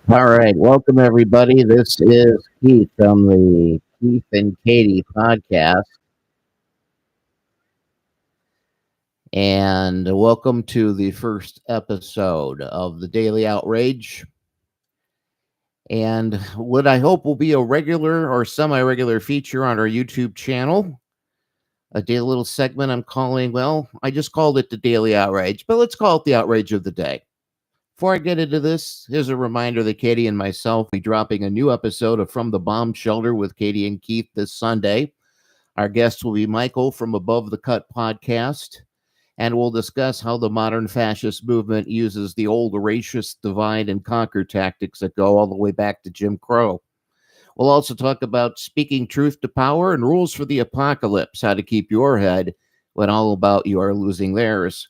All right, welcome everybody. This is Keith from the Keith and Katie podcast, and welcome to the first episode of the Daily Outrage. And what I hope will be a regular or semi-regular feature on our YouTube channel, a daily little segment I'm calling. Well, I just called it the Daily Outrage, but let's call it the Outrage of the Day. Before I get into this, here's a reminder that Katie and myself will be dropping a new episode of From the Bomb Shelter with Katie and Keith this Sunday. Our guest will be Michael from Above the Cut podcast, and we'll discuss how the modern fascist movement uses the old racist divide and conquer tactics that go all the way back to Jim Crow. We'll also talk about speaking truth to power and rules for the apocalypse, how to keep your head when all about you are losing theirs.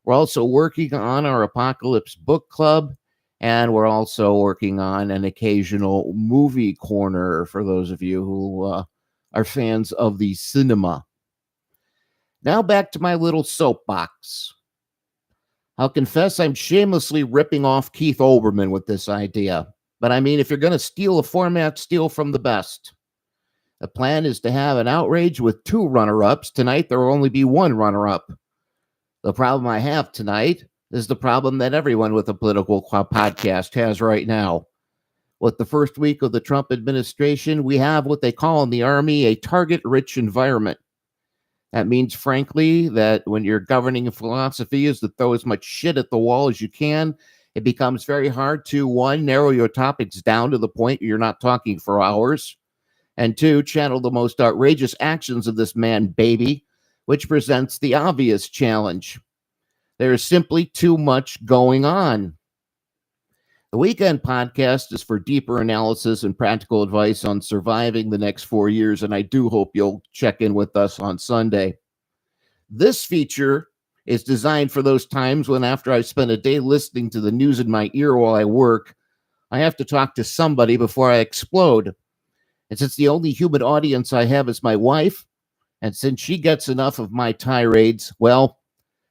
We're also working on our Apocalypse Book Club, and we're also working on an occasional movie corner for those of you who are fans of the cinema. Now back to my little soapbox. I'll confess I'm shamelessly ripping off Keith Olbermann with this idea. But I mean, if you're going to steal a format, steal from the best. The plan is to have an outrage with two runner-ups. Tonight, there will only be one runner-up. The problem I have tonight is the problem that everyone with a political podcast has right now. With the first week of the Trump administration, we have what they call in the Army a target-rich environment. That means, frankly, that when your governing philosophy is to throw as much shit at the wall as you can, it becomes very hard to, one, narrow your topics down to the point where you're not talking for hours, and two, channel the most outrageous actions of this man, baby, which presents the obvious challenge. There is simply too much going on. The Weekend podcast is for deeper analysis and practical advice on surviving the next 4 years, and I do hope you'll check in with us on Sunday. This feature is designed for those times when, after I've spent a day listening to the news in my ear while I work, I have to talk to somebody before I explode. And since the only human audience I have is my wife, and since she gets enough of my tirades, well,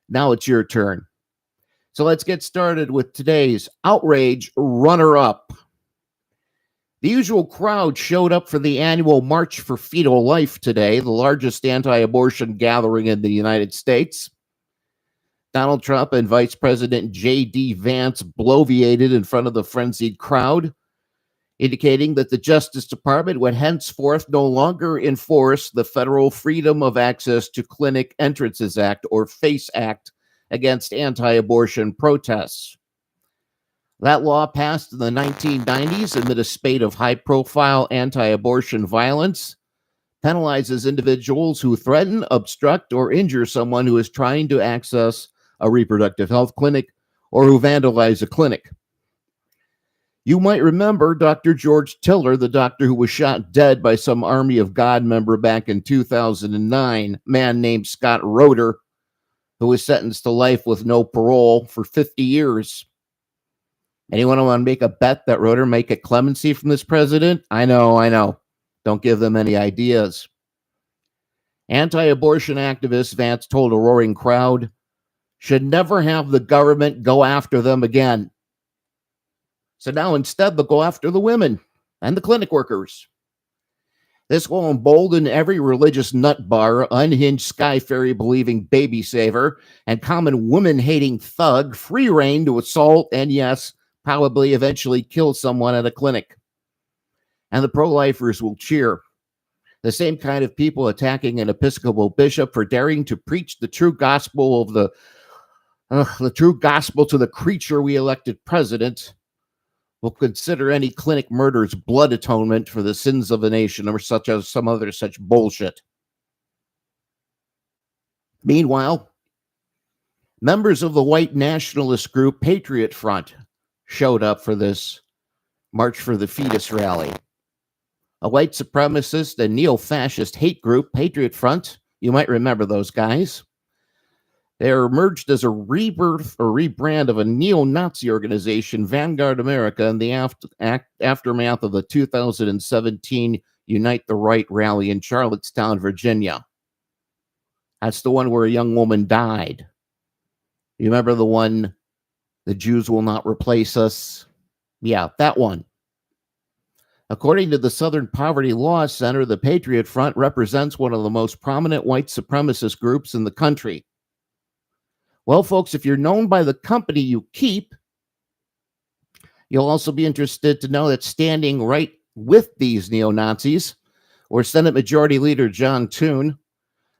now it's your turn. So let's get started with today's outrage runner-up. The usual crowd showed up for the annual March for Fetal Life today, the largest anti-abortion gathering in the United States. Donald Trump and Vice President J.D. Vance bloviated in front of the frenzied crowd, indicating that the Justice Department would henceforth no longer enforce the Federal Freedom of Access to Clinic Entrances Act, or FACE Act, against anti-abortion protests. That law passed in the 1990s amid a spate of high-profile anti-abortion violence, penalizes individuals who threaten, obstruct, or injure someone who is trying to access a reproductive health clinic or who vandalize a clinic. You might remember Dr. George Tiller, the doctor who was shot dead by some Army of God member back in 2009, a man named Scott Roeder, who was sentenced to life with no parole for 50 years. Anyone want to make a bet that Roeder might get clemency from this president? I know. Don't give them any ideas. Anti-abortion activist Vance told a roaring crowd, should never have the government go after them again. So now instead they'll go after the women and the clinic workers. This will embolden every religious nutbar, unhinged sky fairy believing baby saver, and common woman-hating thug free reign to assault and, yes, probably eventually kill someone at a clinic. And the pro-lifers will cheer. The same kind of people attacking an Episcopal bishop for daring to preach the true gospel of the true gospel to the creature we elected president will consider any clinic murders blood atonement for the sins of the nation, or such as some other such bullshit. Meanwhile, members of the white nationalist group Patriot Front showed up for this March for the Fetus rally. A white supremacist and neo-fascist hate group, Patriot Front, you might remember those guys. They're emerged as a rebirth or rebrand of a neo-Nazi organization, Vanguard America, in the aftermath of the 2017 Unite the Right rally in Charlottetown, Virginia. That's the one where a young woman died. You remember the one, the Jews will not replace us? Yeah, that one. According to the Southern Poverty Law Center, the Patriot Front represents one of the most prominent white supremacist groups in the country. Well, folks, if you're known by the company you keep, you'll also be interested to know that standing right with these neo-Nazis were Senate Majority Leader John Thune,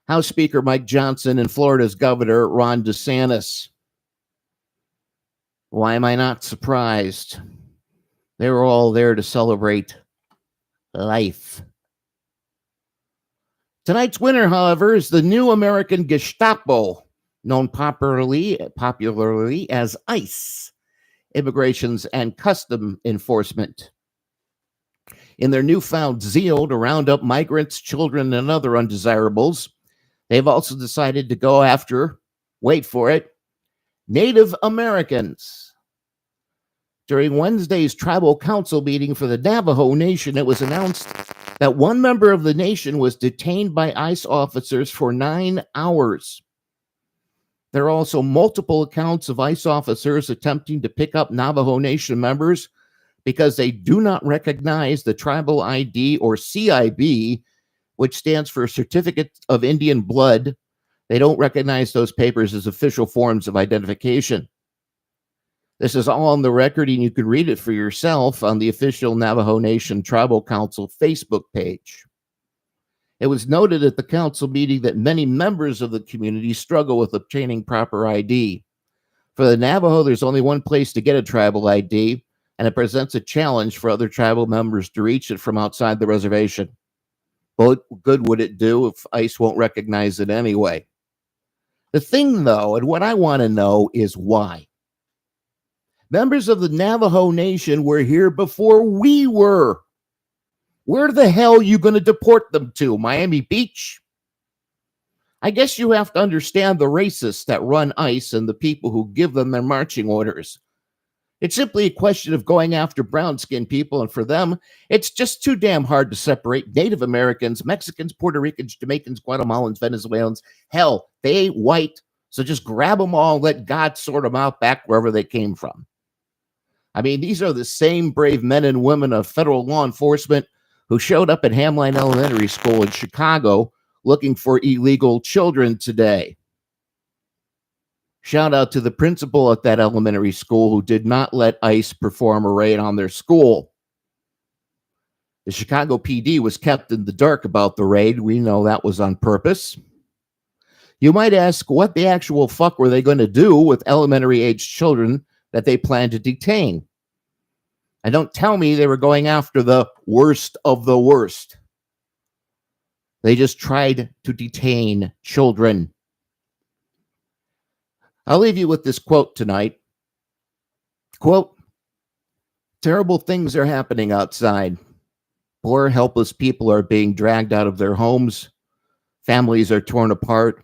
House Speaker Mike Johnson, and Florida's Governor Ron DeSantis. Why am I not surprised? They were all there to celebrate life. Tonight's winner, however, is the new American Gestapo, known popularly as ICE, Immigrations and Custom Enforcement. In their newfound zeal to round up migrants, children, and other undesirables, they've also decided to go after, wait for it, Native Americans. During Wednesday's tribal council meeting for the Navajo Nation, it was announced that one member of the nation was detained by ICE officers for 9 hours. There are also multiple accounts of ICE officers attempting to pick up Navajo Nation members because they do not recognize the tribal ID, or CIB, which stands for Certificate of Indian Blood. They don't recognize those papers as official forms of identification. This is all on the record, and you can read it for yourself on the official Navajo Nation Tribal Council Facebook page. It was noted at the council meeting that many members of the community struggle with obtaining proper ID. For the Navajo, there's only one place to get a tribal ID, and it presents a challenge for other tribal members to reach it from outside the reservation. What good would it do if ICE won't recognize it anyway? The thing, though, and what I want to know is why. Members of the Navajo Nation were here before we were. Where the hell are you going to deport them to? Miami Beach? I guess you have to understand the racists that run ICE and the people who give them their marching orders. It's simply a question of going after brown-skinned people, and for them, it's just too damn hard to separate Native Americans, Mexicans, Puerto Ricans, Jamaicans, Guatemalans, Venezuelans. Hell, they ain't white, so just grab them all and let God sort them out back wherever they came from. I mean, these are the same brave men and women of federal law enforcement who showed up at Hamline Elementary School in Chicago looking for illegal children today. Shout out to the principal at that elementary school who did not let ICE perform a raid on their school. The Chicago PD was kept in the dark about the raid. We know that was on purpose. You might ask, what the actual fuck were they going to do with elementary-aged children that they planned to detain? And don't tell me they were going after the worst of the worst. They just tried to detain children. I'll leave you with this quote tonight. Quote, "Terrible things are happening outside. Poor, helpless people are being dragged out of their homes. Families are torn apart.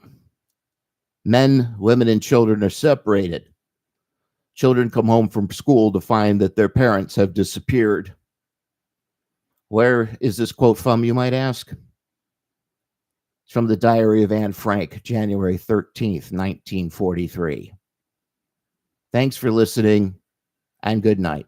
Men, women, and children are separated. Children come home from school to find that their parents have disappeared." Where is this quote from, you might ask? It's from the Diary of Anne Frank, January 13th, 1943. Thanks for listening, and good night.